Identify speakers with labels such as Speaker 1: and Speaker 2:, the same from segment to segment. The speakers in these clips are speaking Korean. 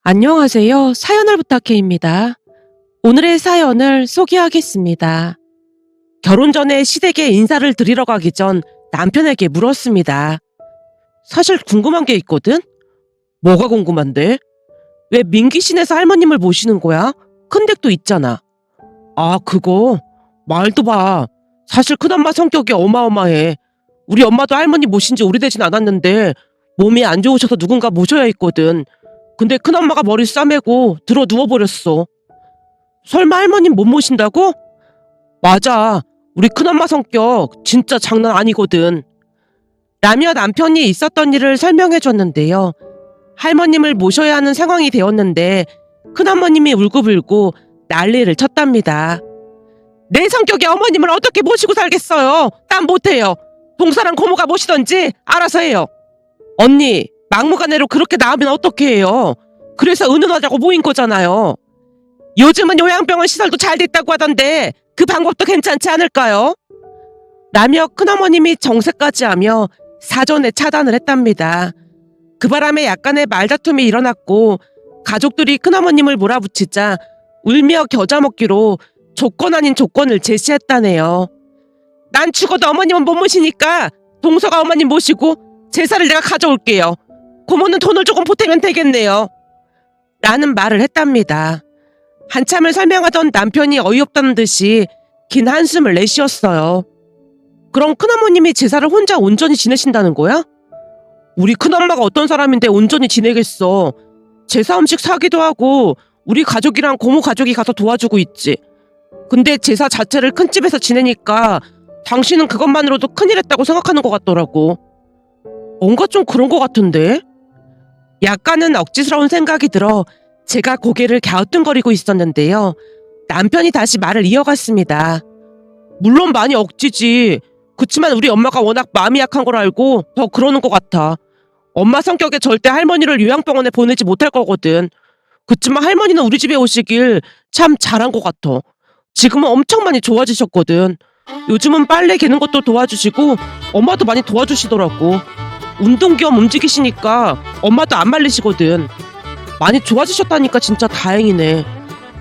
Speaker 1: 안녕하세요. 사연을 부탁해입니다. 오늘의 사연을 소개하겠습니다. 결혼 전에 시댁에 인사를 드리러 가기 전 남편에게 물었습니다. 사실 궁금한 게 있거든? 뭐가 궁금한데? 왜 민기시내에서 할머님을 모시는 거야? 큰 댁도 있잖아. 아, 그거? 말도 봐. 사실 큰엄마 성격이 어마어마해. 우리 엄마도 할머니 모신 지 오래되진 않았는데 몸이 안 좋으셔서 누군가 모셔야 했거든. 근데 큰엄마가 머리 싸매고 들어 누워버렸어. 설마 할머님 못 모신다고? 맞아. 우리 큰엄마 성격 진짜 장난 아니거든. 라며 남편이 있었던 일을 설명해줬는데요. 할머님을 모셔야 하는 상황이 되었는데 큰어머님이 울고불고 난리를 쳤답니다. 내 성격에 어머님을 어떻게 모시고 살겠어요? 난 못해요. 동사랑 고모가 모시던지 알아서 해요. 언니, 막무가내로 그렇게 나오면 어떻게 해요? 그래서 은은하자고 모인 거잖아요. 요즘은 요양병원 시설도 잘 됐다고 하던데 그 방법도 괜찮지 않을까요? 라며 큰어머님이 정색까지 하며 사전에 차단을 했답니다. 그 바람에 약간의 말다툼이 일어났고 가족들이 큰어머님을 몰아붙이자 울며 겨자 먹기로 조건 아닌 조건을 제시했다네요. 난 죽어도 어머님은 못 모시니까 동서가 어머님 모시고 제사를 내가 가져올게요. 고모는 돈을 조금 보태면 되겠네요. 라는 말을 했답니다. 한참을 설명하던 남편이 어이없다는 듯이 긴 한숨을 내쉬었어요. 그럼 큰어머님이 제사를 혼자 온전히 지내신다는 거야? 우리 큰엄마가 어떤 사람인데 온전히 지내겠어. 제사 음식 사기도 하고 우리 가족이랑 고모 가족이 가서 도와주고 있지. 근데 제사 자체를 큰 집에서 지내니까 당신은 그것만으로도 큰일 했다고 생각하는 것 같더라고. 뭔가 좀 그런 것 같은데? 약간은 억지스러운 생각이 들어 제가 고개를 갸우뚱거리고 있었는데요. 남편이 다시 말을 이어갔습니다. 물론 많이 억지지. 그치만 우리 엄마가 워낙 마음이 약한 걸 알고 더 그러는 것 같아. 엄마 성격에 절대 할머니를 요양병원에 보내지 못할 거거든. 그치만 할머니는 우리 집에 오시길 참 잘한 것 같아. 지금은 엄청 많이 좋아지셨거든. 요즘은 빨래 개는 것도 도와주시고 엄마도 많이 도와주시더라고. 운동 겸 움직이시니까 엄마도 안 말리시거든. 많이 좋아지셨다니까 진짜 다행이네.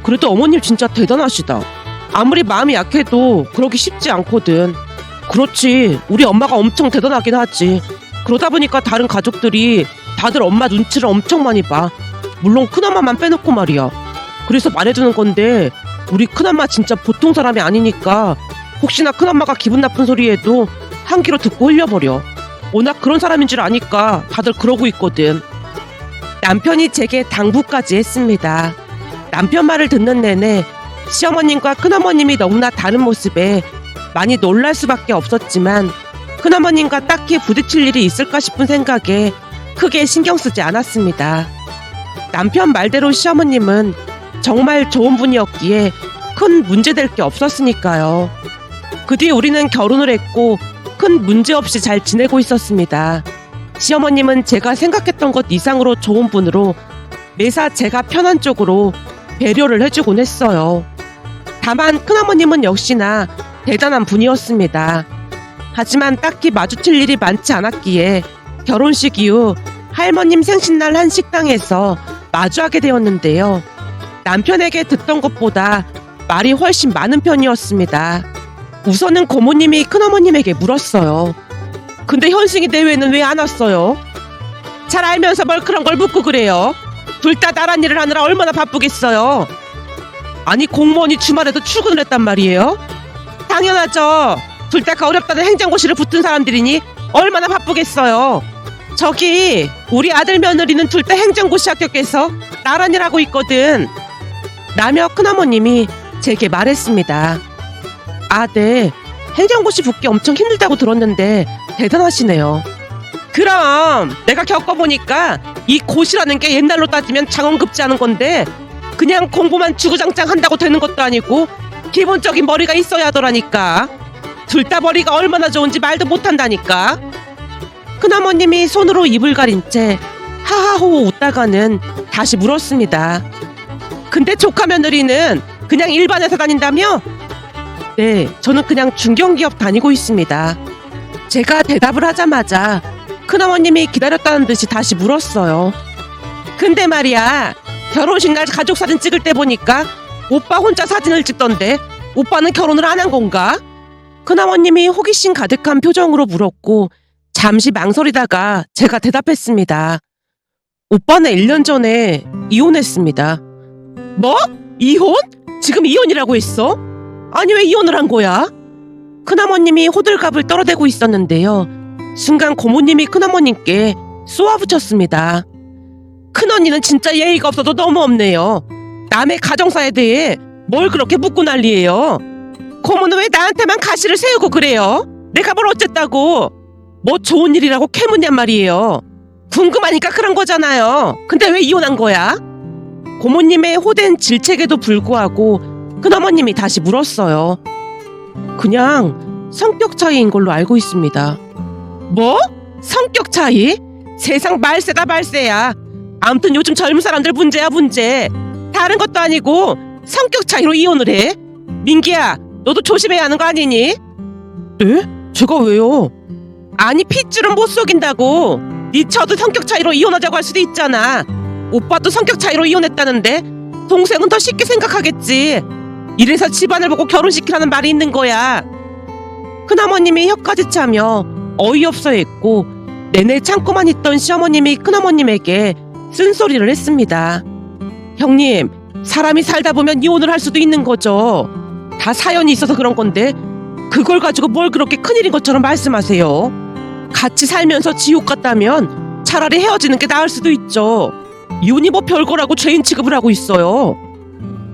Speaker 1: 그래도 어머님 진짜 대단하시다. 아무리 마음이 약해도 그러기 쉽지 않거든. 그렇지, 우리 엄마가 엄청 대단하긴 하지. 그러다 보니까 다른 가족들이 다들 엄마 눈치를 엄청 많이 봐. 물론 큰엄마만 빼놓고 말이야. 그래서 말해주는 건데 우리 큰엄마 진짜 보통 사람이 아니니까 혹시나 큰엄마가 기분 나쁜 소리 해도 한 귀로 듣고 흘려버려. 워낙 그런 사람인 줄 아니까 다들 그러고 있거든. 남편이 제게 당부까지 했습니다. 남편 말을 듣는 내내 시어머님과 큰어머님이 너무나 다른 모습에 많이 놀랄 수밖에 없었지만 큰어머님과 딱히 부딪힐 일이 있을까 싶은 생각에 크게 신경 쓰지 않았습니다. 남편 말대로 시어머님은 정말 좋은 분이었기에 큰 문제될 게 없었으니까요. 그 뒤 우리는 결혼을 했고 큰 문제 없이 잘 지내고 있었습니다. 시어머님은 제가 생각했던 것 이상으로 좋은 분으로 매사 제가 편한 쪽으로 배려를 해주곤 했어요. 다만 큰어머님은 역시나 대단한 분이었습니다. 하지만 딱히 마주칠 일이 많지 않았기에 결혼식 이후 할머님 생신날 한 식당에서 마주하게 되었는데요. 남편에게 듣던 것보다 말이 훨씬 많은 편이었습니다. 우선은 고모님이 큰어머님에게 물었어요. 근데 현승이 대회는 왜 안 왔어요? 잘 알면서 뭘 그런 걸 묻고 그래요? 둘 다 나란 일을 하느라 얼마나 바쁘겠어요? 아니 공무원이 주말에도 출근을 했단 말이에요? 당연하죠. 둘 다 그 어렵다는 행정고시를 붙은 사람들이니 얼마나 바쁘겠어요. 저기 우리 아들 며느리는 둘 다 행정고시 합격해서 나란 일 하고 있거든. 라며 큰어머님이 제게 말했습니다. 아, 네. 행정고시 붙기 엄청 힘들다고 들었는데 대단하시네요. 그럼 내가 겪어보니까 이 고시라는 게 옛날로 따지면 장원급제하는 건데 그냥 공부만 주구장창 한다고 되는 것도 아니고 기본적인 머리가 있어야 하더라니까. 둘 다 머리가 얼마나 좋은지 말도 못한다니까. 큰어머님이 손으로 입을 가린 채 하하호호 웃다가는 다시 물었습니다. 근데 조카 며느리는 그냥 일반 회사 다닌다며? 네, 저는 그냥 중견기업 다니고 있습니다. 제가 대답을 하자마자 큰어머님이 기다렸다는 듯이 다시 물었어요. 근데 말이야, 결혼식 날 가족 사진 찍을 때 보니까 오빠 혼자 사진을 찍던데 오빠는 결혼을 안 한 건가? 큰어머님이 호기심 가득한 표정으로 물었고 잠시 망설이다가 제가 대답했습니다. 오빠는 1년 전에 이혼했습니다. 뭐? 이혼? 지금 이혼이라고 했어? 아니 왜 이혼을 한 거야? 큰어머님이 호들갑을 떨어대고 있었는데요. 순간 고모님이 큰어머님께 쏘아붙였습니다. 큰언니는 진짜 예의가 없어도 너무 없네요. 남의 가정사에 대해 뭘 그렇게 묻고 난리예요. 고모는 왜 나한테만 가시를 세우고 그래요? 내가 뭘 어쨌다고? 뭐 좋은 일이라고 캐묻냔 말이에요. 궁금하니까 그런 거잖아요. 근데 왜 이혼한 거야? 고모님의 호된 질책에도 불구하고 큰어머님이 다시 물었어요. 그냥 성격 차이인 걸로 알고 있습니다. 뭐? 성격 차이? 세상 말세다 말세야. 아무튼 요즘 젊은 사람들 문제야 문제. 다른 것도 아니고 성격 차이로 이혼을 해? 민기야, 너도 조심해야 하는 거 아니니? 네? 제가 왜요? 아니 핏줄은 못 속인다고. 네 처도 성격 차이로 이혼하자고 할 수도 있잖아. 오빠도 성격 차이로 이혼했다는데 동생은 더 쉽게 생각하겠지. 이래서 집안을 보고 결혼시키라는 말이 있는 거야. 큰어머님이 혀까지 차며 어이없어 했고 내내 참고만 있던 시어머님이 큰어머님에게 쓴소리를 했습니다. 형님, 사람이 살다 보면 이혼을 할 수도 있는 거죠. 다 사연이 있어서 그런 건데 그걸 가지고 뭘 그렇게 큰일인 것처럼 말씀하세요. 같이 살면서 지옥 같다면 차라리 헤어지는 게 나을 수도 있죠. 이혼이 뭐 별거라고 죄인 취급을 하고 있어요.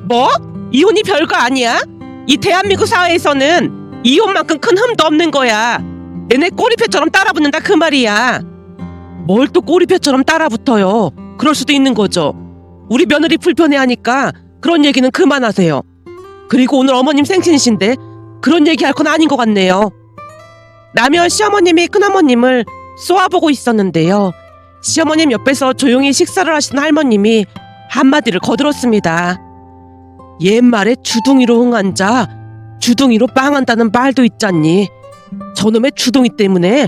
Speaker 1: 뭐? 이혼이 별거 아니야? 이 대한민국 사회에서는 이혼만큼 큰 흠도 없는 거야. 내내 꼬리표처럼 따라붙는다 그 말이야. 뭘 또 꼬리표처럼 따라붙어요. 그럴 수도 있는 거죠. 우리 며느리 불편해하니까 그런 얘기는 그만하세요. 그리고 오늘 어머님 생신이신데 그런 얘기할 건 아닌 것 같네요. 라며 시어머님이 큰어머님을 쏘아보고 있었는데요. 시어머님 옆에서 조용히 식사를 하시는 할머님이 한마디를 거들었습니다. 옛말에 주둥이로 흥한자 주둥이로 빵한다는 말도 있잖니. 저놈의 주둥이 때문에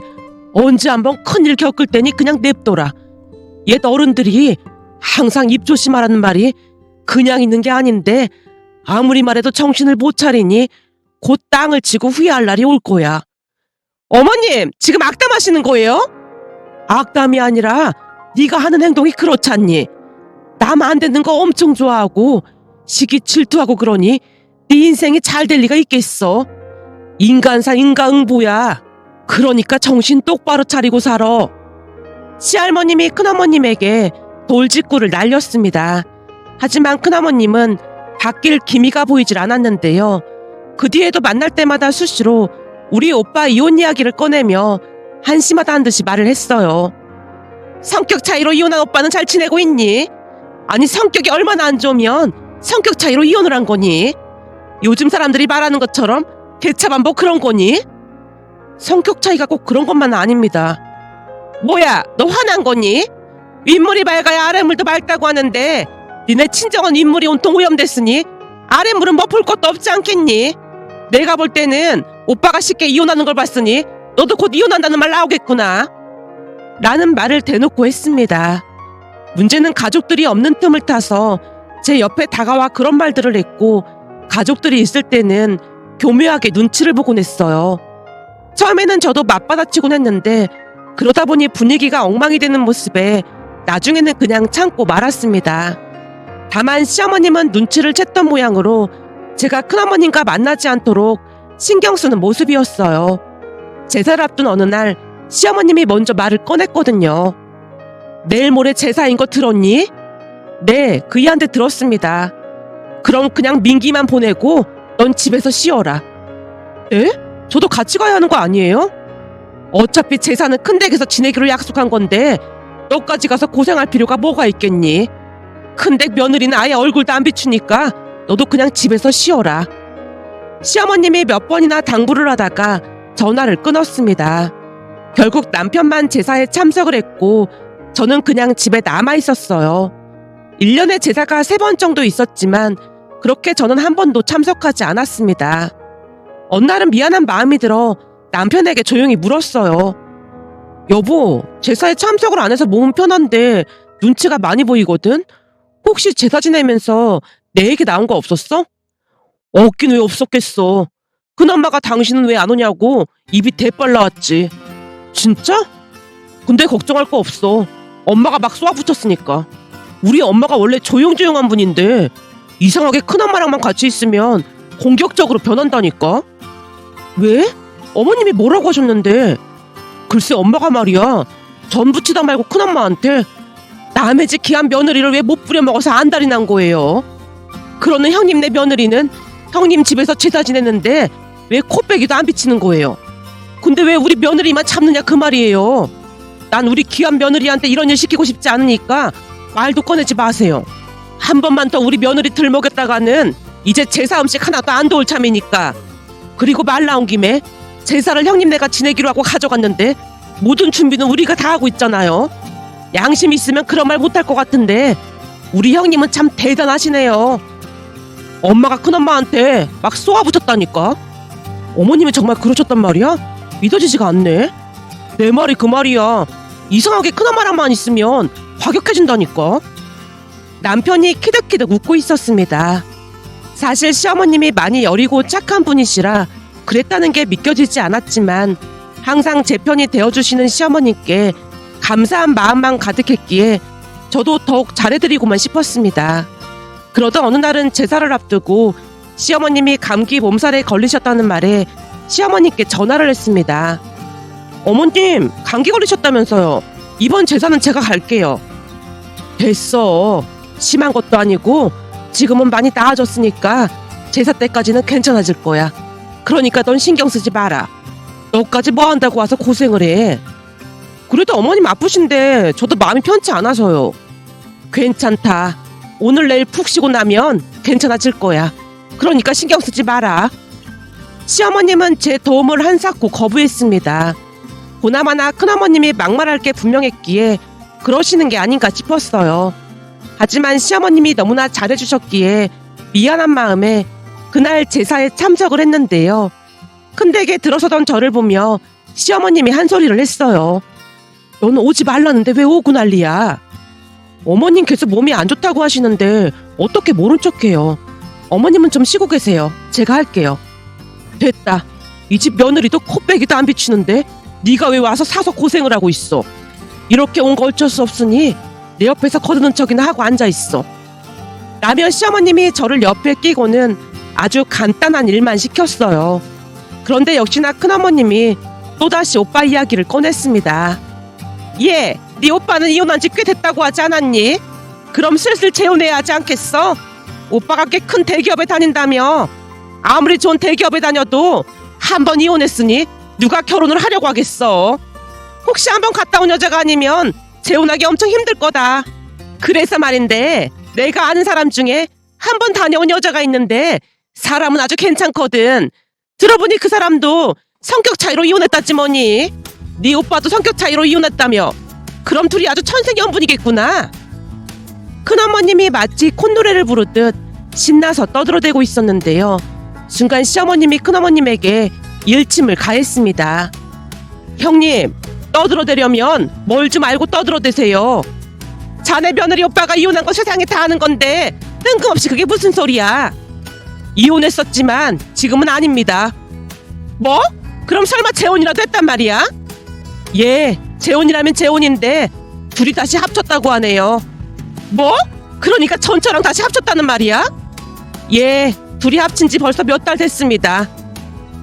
Speaker 1: 언제 한번 큰일 겪을 때니 그냥 냅둬라. 옛 어른들이 항상 입 조심하라는 말이 그냥 있는 게 아닌데 아무리 말해도 정신을 못 차리니 곧 땅을 치고 후회할 날이 올 거야. 어머님, 지금 악담하시는 거예요? 악담이 아니라 네가 하는 행동이 그렇잖니. 남 안 되는 거 엄청 좋아하고 시기 질투하고 그러니 네 인생이 잘 될 리가 있겠어. 인간사 인가응보야. 그러니까 정신 똑바로 차리고 살아. 시할머님이 큰어머님에게 돌직구를 날렸습니다. 하지만 큰어머님은 바뀔 기미가 보이질 않았는데요. 그 뒤에도 만날 때마다 수시로 우리 오빠 이혼 이야기를 꺼내며 한심하다는 듯이 말을 했어요. 성격 차이로 이혼한 오빠는 잘 지내고 있니? 아니 성격이 얼마나 안 좋으면 성격 차이로 이혼을 한 거니? 요즘 사람들이 말하는 것처럼 개차반복 그런 거니? 성격 차이가 꼭 그런 것만은 아닙니다. 뭐야, 너 화난 거니? 윗물이 맑아야 아랫물도 맑다고 하는데 니네 친정은 윗물이 온통 오염됐으니 아랫물은 뭐 볼 것도 없지 않겠니? 내가 볼 때는 오빠가 쉽게 이혼하는 걸 봤으니 너도 곧 이혼한다는 말 나오겠구나. 라는 말을 대놓고 했습니다. 문제는 가족들이 없는 틈을 타서 제 옆에 다가와 그런 말들을 했고 가족들이 있을 때는 교묘하게 눈치를 보곤 했어요. 처음에는 저도 맞받아치곤 했는데 그러다 보니 분위기가 엉망이 되는 모습에 나중에는 그냥 참고 말았습니다. 다만 시어머님은 눈치를 챘던 모양으로 제가 큰어머님과 만나지 않도록 신경 쓰는 모습이었어요. 제사를 앞둔 어느 날 시어머님이 먼저 말을 꺼냈거든요. 내일 모레 제사인 거 들었니? 네, 그이한테 들었습니다. 그럼 그냥 민기만 보내고 넌 집에서 쉬어라. 에? 저도 같이 가야 하는 거 아니에요? 어차피 제사는 큰 댁에서 지내기로 약속한 건데 너까지 가서 고생할 필요가 뭐가 있겠니? 큰 댁 며느리는 아예 얼굴도 안 비추니까 너도 그냥 집에서 쉬어라. 시어머님이 몇 번이나 당부를 하다가 전화를 끊었습니다. 결국 남편만 제사에 참석을 했고 저는 그냥 집에 남아 있었어요. 1년에 제사가 3번 정도 있었지만 그렇게 저는 한 번도 참석하지 않았습니다. 어느 날은 미안한 마음이 들어 남편에게 조용히 물었어요. 여보, 제사에 참석을 안 해서 몸은 편한데 눈치가 많이 보이거든? 혹시 제사 지내면서 내 얘기 나온 거 없었어? 없긴 왜 없었겠어. 큰엄마가 당신은 왜 안 오냐고 입이 대빨 나왔지. 진짜? 근데 걱정할 거 없어. 엄마가 막 쏘아붙였으니까. 우리 엄마가 원래 조용조용한 분인데 이상하게 큰엄마랑만 같이 있으면 공격적으로 변한다니까. 왜? 어머님이 뭐라고 하셨는데? 글쎄 엄마가 말이야, 전 부치다 말고 큰엄마한테 남의 집 귀한 며느리를 왜 못 부려먹어서 안달이 난 거예요. 그러는 형님네 며느리는 형님 집에서 제사 지냈는데 왜 코빼기도 안 비치는 거예요. 근데 왜 우리 며느리만 참느냐 그 말이에요. 난 우리 귀한 며느리한테 이런 일 시키고 싶지 않으니까 말도 꺼내지 마세요. 한 번만 더 우리 며느리 들먹였다가는 이제 제사 음식 하나도 안 도울 참이니까. 그리고 말 나온 김에 제사를 형님네가 지내기로 하고 가져갔는데 모든 준비는 우리가 다 하고 있잖아요. 양심 있으면 그런 말 못할 것 같은데 우리 형님은 참 대단하시네요. 엄마가 큰엄마한테 막 쏘아붙였다니까. 어머님이 정말 그러셨단 말이야? 믿어지지가 않네. 내 말이 그 말이야. 이상하게 큰엄마랑만 있으면 과격해진다니까. 남편이 키득키득 웃고 있었습니다. 사실 시어머님이 많이 여리고 착한 분이시라 그랬다는 게 믿겨지지 않았지만 항상 제 편이 되어주시는 시어머님께 감사한 마음만 가득했기에 저도 더욱 잘해드리고만 싶었습니다. 그러던 어느 날은 제사를 앞두고 시어머님이 감기 몸살에 걸리셨다는 말에 시어머님께 전화를 했습니다. 어머님, 감기 걸리셨다면서요. 이번 제사는 제가 갈게요. 됐어. 심한 것도 아니고 지금은 많이 나아졌으니까 제사 때까지는 괜찮아질 거야. 그러니까 넌 신경 쓰지 마라. 너까지 뭐 한다고 와서 고생을 해. 그래도 어머님 아프신데 저도 마음이 편치 않아서요. 괜찮다. 오늘 내일 푹 쉬고 나면 괜찮아질 거야. 그러니까 신경 쓰지 마라. 시어머님은 제 도움을 한사코 거부했습니다. 보나마나 큰어머님이 막말할 게 분명했기에 그러시는 게 아닌가 싶었어요. 하지만 시어머님이 너무나 잘해주셨기에 미안한 마음에 그날 제사에 참석을 했는데요. 큰 댁에 들어서던 저를 보며 시어머님이 한 소리를 했어요. 너는 오지 말라는데 왜 오고 난리야? 어머님께서 몸이 안 좋다고 하시는데 어떻게 모른 척해요. 어머님은 좀 쉬고 계세요. 제가 할게요. 됐다. 이 집 며느리도 코빼기도 안 비추는데 네가 왜 와서 사서 고생을 하고 있어. 이렇게 온 거 어쩔 수 없으니 내 옆에서 거드는 척이나 하고 앉아있어. 라며 시어머님이 저를 옆에 끼고는 아주 간단한 일만 시켰어요. 그런데 역시나 큰어머님이 또다시 오빠 이야기를 꺼냈습니다. 예, 네 오빠는 이혼한 지 꽤 됐다고 하지 않았니? 그럼 슬슬 재혼해야 하지 않겠어? 오빠가 꽤 큰 대기업에 다닌다며. 아무리 좋은 대기업에 다녀도 한 번 이혼했으니 누가 결혼을 하려고 하겠어. 혹시 한 번 갔다 온 여자가 아니면 재혼하기 엄청 힘들 거다. 그래서 말인데 내가 아는 사람 중에 한 번 다녀온 여자가 있는데 사람은 아주 괜찮거든. 들어보니 그 사람도 성격 차이로 이혼했다지 뭐니. 네 오빠도 성격 차이로 이혼했다며. 그럼 둘이 아주 천생연분이겠구나. 큰어머님이 마치 콧노래를 부르듯 신나서 떠들어대고 있었는데요. 순간 시어머님이 큰어머님에게 일침을 가했습니다. 형님, 떠들어대려면 뭘 좀 알고 떠들어대세요. 자네 며느리 오빠가 이혼한 거 세상에 다 아는 건데 뜬금없이 그게 무슨 소리야. 이혼했었지만 지금은 아닙니다. 뭐? 그럼 설마 재혼이라도 했단 말이야? 예, 재혼이라면 재혼인데 둘이 다시 합쳤다고 하네요. 뭐? 그러니까 전처랑 다시 합쳤다는 말이야? 예, 둘이 합친 지 벌써 몇 달 됐습니다.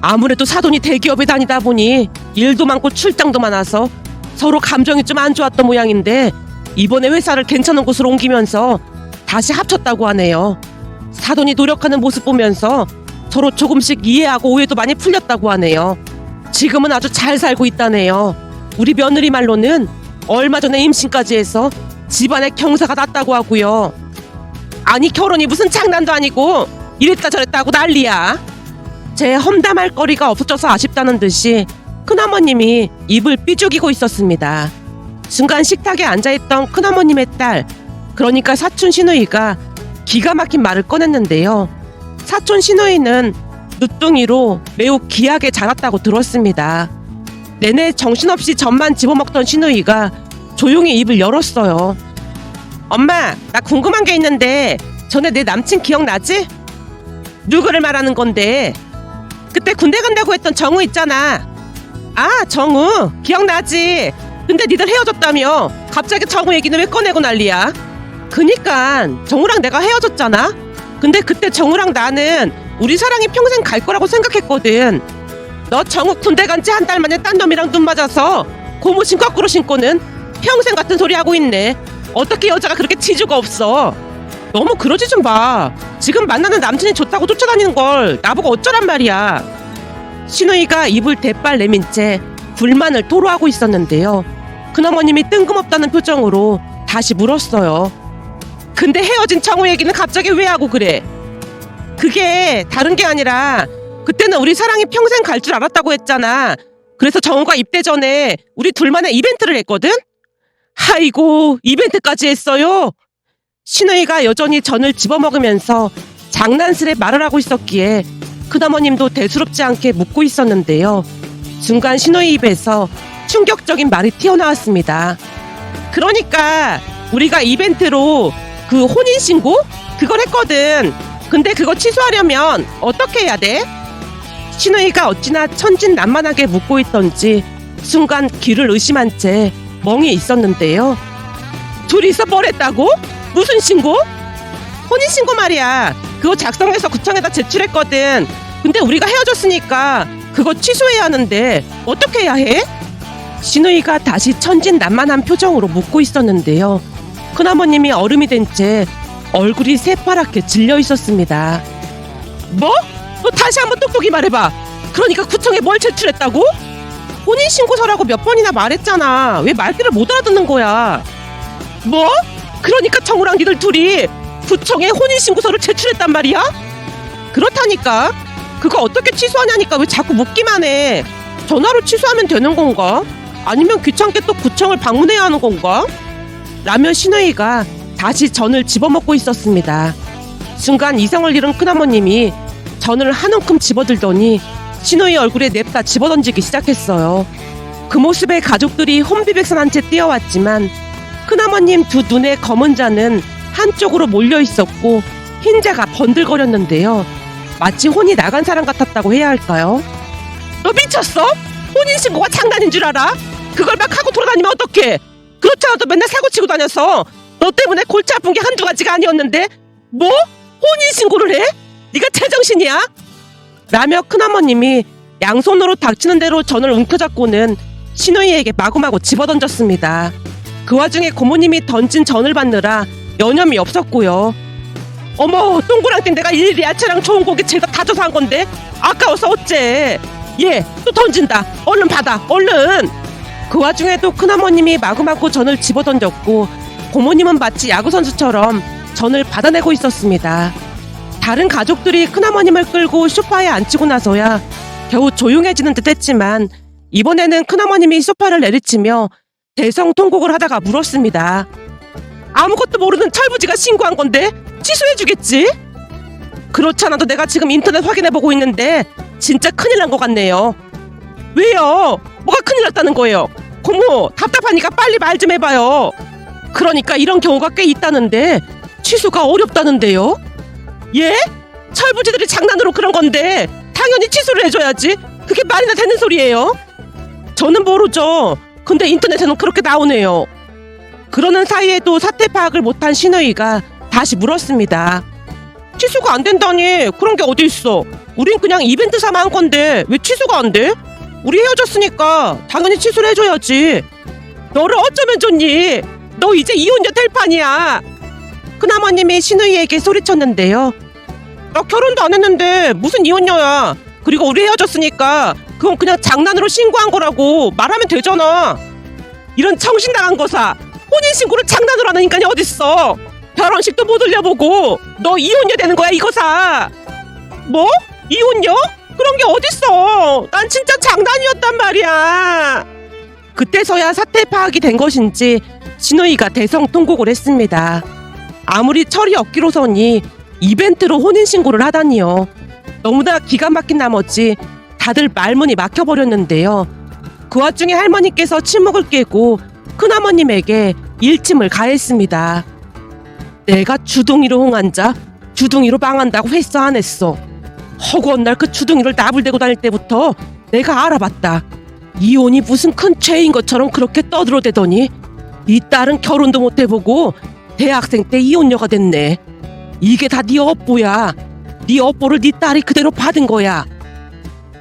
Speaker 1: 아무래도 사돈이 대기업에 다니다 보니 일도 많고 출장도 많아서 서로 감정이 좀 안 좋았던 모양인데 이번에 회사를 괜찮은 곳으로 옮기면서 다시 합쳤다고 하네요. 사돈이 노력하는 모습 보면서 서로 조금씩 이해하고 오해도 많이 풀렸다고 하네요. 지금은 아주 잘 살고 있다네요. 우리 며느리 말로는 얼마 전에 임신까지 해서 집안에 경사가 났다고 하고요. 아니 결혼이 무슨 장난도 아니고 이랬다 저랬다 하고 난리야. 제 험담할 거리가 없어져서 아쉽다는 듯이 큰어머님이 입을 삐죽이고 있었습니다. 순간 식탁에 앉아있던 큰어머님의 딸, 그러니까 사촌 시누이가 기가 막힌 말을 꺼냈는데요. 사촌 시누이는 늦둥이로 매우 귀하게 자랐다고 들었습니다. 내내 정신없이 젖만 집어먹던 시누이가 조용히 입을 열었어요. 엄마, 나 궁금한 게 있는데 전에 내 남친 기억나지? 누구를 말하는 건데? 그때 군대 간다고 했던 정우 있잖아. 아, 정우 기억나지? 근데 니들 헤어졌다며. 갑자기 정우 얘기는 왜 꺼내고 난리야? 그니까 정우랑 내가 헤어졌잖아. 근데 그때 정우랑 나는 우리 사랑이 평생 갈 거라고 생각했거든. 너 정우 군대 간 지 한 달 만에 딴 놈이랑 눈 맞아서 고무신 거꾸로 신고는 평생 같은 소리 하고 있네. 어떻게 여자가 그렇게 지주가 없어? 너무 그러지 좀 봐. 지금 만나는 남친이 좋다고 쫓아다니는 걸 나보고 어쩌란 말이야. 신우이가 입을 대빨 내민 채 불만을 토로하고 있었는데요. 큰어머님이 뜬금없다는 표정으로 다시 물었어요. 근데 헤어진 정우 얘기는 갑자기 왜 하고 그래? 그게 다른 게 아니라 그때는 우리 사랑이 평생 갈 줄 알았다고 했잖아. 그래서 정우가 입대 전에 우리 둘만의 이벤트를 했거든? 아이고, 이벤트까지 했어요? 신우이가 여전히 전을 집어먹으면서 장난스레 말을 하고 있었기에 큰어머님도 대수롭지 않게 묻고 있었는데요. 순간 신우이 입에서 충격적인 말이 튀어나왔습니다. 그러니까 우리가 이벤트로 그 혼인신고? 그걸 했거든. 근데 그거 취소하려면 어떻게 해야 돼? 신우이가 어찌나 천진난만하게 묻고 있던지 순간 귀를 의심한 채 멍이 있었는데요. 둘이서 뭘 했다고? 무슨 신고? 혼인신고 말이야. 그거 작성해서 구청에다 제출했거든. 근데 우리가 헤어졌으니까 그거 취소해야 하는데 어떻게 해야 해? 신우이가 다시 천진난만한 표정으로 묻고 있었는데요. 큰어머님이 얼음이 된 채 얼굴이 새파랗게 질려 있었습니다. 뭐? 너 다시 한번 똑똑히 말해봐. 그러니까 구청에 뭘 제출했다고? 혼인신고서라고 몇 번이나 말했잖아. 왜 말귀를 못 알아듣는 거야? 뭐? 그러니까 정우랑 니들 둘이 구청에 혼인신고서를 제출했단 말이야? 그렇다니까. 그거 어떻게 취소하냐니까 왜 자꾸 묻기만 해. 전화로 취소하면 되는 건가? 아니면 귀찮게 또 구청을 방문해야 하는 건가? 라며 신우이가 다시 전을 집어먹고 있었습니다. 순간 이성을 잃은 큰어머님이 전을 한 움큼 집어들더니 신우이 얼굴에 냅다 집어던지기 시작했어요. 그 모습에 가족들이 혼비백산한 채 뛰어왔지만 큰어머님 두 눈의 검은 자는 한쪽으로 몰려 있었고 흰자가 번들거렸는데요. 마치 혼이 나간 사람 같았다고 해야 할까요? 너 미쳤어? 혼인신고가 장난인 줄 알아? 그걸 막 하고 돌아다니면 어떡해? 그렇지 않아도 맨날 사고치고 다녀서 너 때문에 골치 아픈 게 한두 가지가 아니었는데 뭐? 혼인신고를 해? 네가 제정신이야? 라며 큰어머님이 양손으로 닥치는 대로 전을 움켜잡고는 신우이에게 마구마구 집어던졌습니다. 그 와중에 고모님이 던진 전을 받느라 여념이 없었고요. 어머, 동그랑땡 내가 일일이 야채랑 좋은 고기 죄다 다져서 한 건데 아까워서 어째. 얘 또 던진다. 얼른 받아, 얼른. 그 와중에도 큰어머님이 마구마구 전을 집어던졌고 고모님은 마치 야구선수처럼 전을 받아내고 있었습니다. 다른 가족들이 큰어머님을 끌고 소파에 앉히고 나서야 겨우 조용해지는 듯 했지만 이번에는 큰어머님이 소파를 내리치며 대성통곡을 하다가 물었습니다. 아무것도 모르는 철부지가 신고한 건데 취소해주겠지? 그렇지 않아도 내가 지금 인터넷 확인해보고 있는데 진짜 큰일 난 것 같네요. 왜요? 뭐가 큰일 났다는 거예요? 고모, 답답하니까 빨리 말 좀 해봐요. 그러니까 이런 경우가 꽤 있다는데 취소가 어렵다는데요? 예? 철부지들이 장난으로 그런 건데 당연히 취소를 해줘야지. 그게 말이나 되는 소리예요? 저는 모르죠. 근데 인터넷에는 그렇게 나오네요. 그러는 사이에도 사태 파악을 못한 신우이가 다시 물었습니다. 취소가 안 된다니 그런 게 어디 있어. 우린 그냥 이벤트 삼아 한 건데 왜 취소가 안 돼? 우리 헤어졌으니까 당연히 취소를 해줘야지. 너를 어쩌면 좋니? 너 이제 이혼녀 될 판이야. 큰어머님이 신우이에게 소리쳤는데요. 나 결혼도 안 했는데 무슨 이혼녀야. 그리고 우리 헤어졌으니까 그건 그냥 장난으로 신고한 거라고 말하면 되잖아. 이런 정신 나간 거사. 혼인신고를 장난으로 하는 인간이 어딨어. 결혼식도 못 올려보고 너 이혼녀 되는 거야 이거사. 뭐? 이혼녀? 그런 게 어딨어. 난 진짜 장난이었단 말이야. 그때서야 사태 파악이 된 것인지 신우이가 대성통곡을 했습니다. 아무리 철이 없기로서니 이벤트로 혼인신고를 하다니요. 너무나 기가 막힌 나머지 다들 말문이 막혀버렸는데요. 그 와중에 할머니께서 침묵을 깨고 큰어머님에게 일침을 가했습니다. 내가 주둥이로 흥한자 주둥이로 망한다고 했어 안 했어? 허구한 날 그 주둥이를 나불대고 다닐 때부터 내가 알아봤다. 이혼이 무슨 큰 죄인 것처럼 그렇게 떠들어대더니 네 딸은 결혼도 못 해보고 대학생 때 이혼녀가 됐네. 이게 다 네 업보야. 네 업보를 네 딸이 그대로 받은 거야.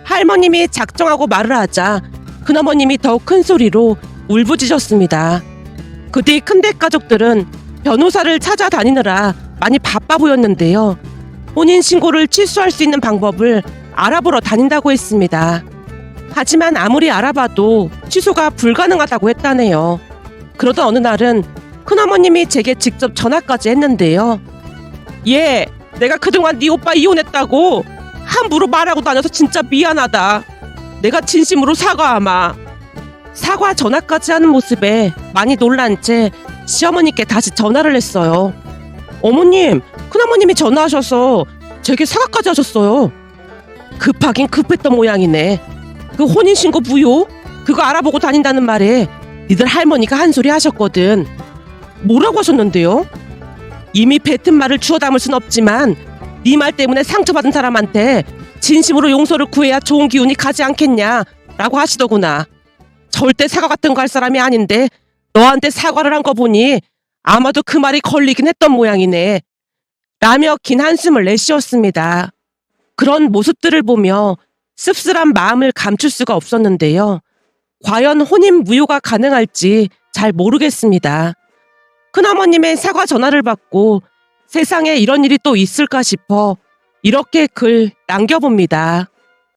Speaker 1: 할머님이 작정하고 말을 하자 큰어머님이 더욱 큰 소리로 울부짖었습니다. 그뒤 큰댁 가족들은 변호사를 찾아다니느라 많이 바빠 보였는데요. 혼인신고를 취소할 수 있는 방법을 알아보러 다닌다고 했습니다. 하지만 아무리 알아봐도 취소가 불가능하다고 했다네요. 그러던 어느 날은 큰어머님이 제게 직접 전화까지 했는데요. 얘, 내가 그동안 네 오빠 이혼했다고 함부로 말하고 다녀서 진짜 미안하다. 내가 진심으로 사과하마. 사과 전화까지 하는 모습에 많이 놀란 채 시어머니께 다시 전화를 했어요. 어머님, 큰어머님이 전화하셔서 제게 사과까지 하셨어요. 급하긴 급했던 모양이네. 그 혼인신고 무효? 그거 알아보고 다닌다는 말에 니들 할머니가 한 소리 하셨거든. 뭐라고 하셨는데요? 이미 뱉은 말을 주워 담을 순 없지만 네 말 때문에 상처받은 사람한테 진심으로 용서를 구해야 좋은 기운이 가지 않겠냐 라고 하시더구나. 절대 사과 같은 거 할 사람이 아닌데 너한테 사과를 한 거 보니 아마도 그 말이 걸리긴 했던 모양이네 라며 긴 한숨을 내쉬었습니다. 그런 모습들을 보며 씁쓸한 마음을 감출 수가 없었는데요. 과연 혼인 무효가 가능할지 잘 모르겠습니다. 큰어머님의 사과 전화를 받고 세상에 이런 일이 또 있을까 싶어 이렇게 글 남겨봅니다.